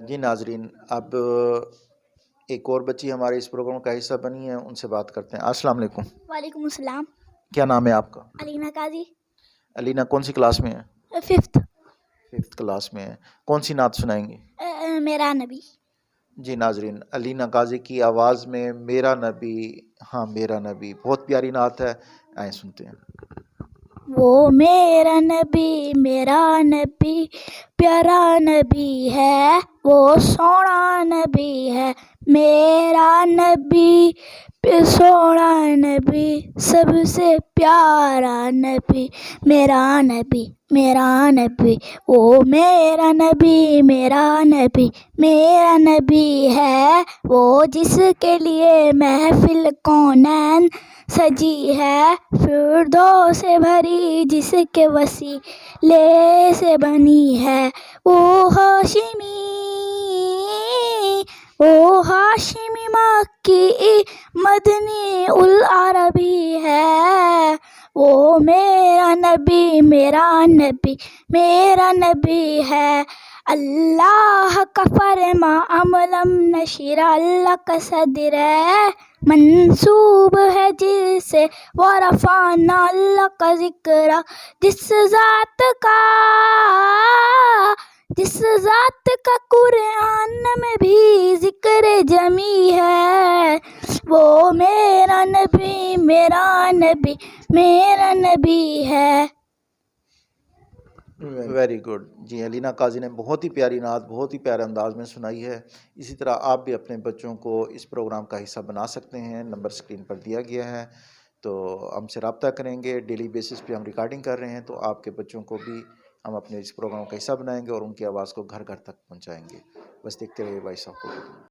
جی ناظرین، اب ایک اور بچی ہمارے اس پروگرام کا حصہ بنی ہے، ان سے بات کرتے ہیں۔ السلام علیکم۔ وعلیکم السلام۔ کیا نام ہے آپ کا؟ علینا قاضی۔ علینا کون سی کلاس میں ہے؟ 5th۔ 5th کلاس میں ہے۔ کون سی نعت سنائیں گے؟ میرا نبی۔ جی ناظرین، علینا قاضی کی آواز میں میرا نبی، ہاں میرا نبی، بہت پیاری نعت ہے، آئیں سنتے ہیں۔ وہ میرا نبی پیارا نبی ہے، وہ سونا نبی ہے، میرا نبی سونا نبی، سب سے پیارا نبی، میرا نبی میرا نبی، وہ میرا نبی میرا نبی ہے، وہ جس کے لیے محفل کونین سجی ہے، فردوس سے بھری جس کے وسیلے سے بنی ہے، وہ ہاشمی مکی مدنی العربی ہے، وہ میرا نبی ہے، اللہ کا فرما املم نشر، اللہ کا صدر ہے منصوب ہے جس سے، ورفعنا اللہ کا ذکر، جس ذات کا قرآن میں بھی ذکر جمی ہے، وہ میرا نبی ہے۔ Very good. جی علینا قاضی نے بہت ہی پیاری نعت بہت ہی پیارے انداز میں سنائی ہے۔ اسی طرح آپ بھی اپنے بچوں کو اس پروگرام کا حصہ بنا سکتے ہیں، نمبر اسکرین پر دیا گیا ہے، تو ہم سے رابطہ کریں گے۔ ڈیلی بیسس پہ ہم ریکارڈنگ کر رہے ہیں، تو آپ کے بچوں کو بھی ہم اپنے اس پروگرام کا حصہ بنائیں گے اور ان کی آواز کو گھر گھر تک پہنچائیں گے۔ بس دیکھتے رہیے وائس آف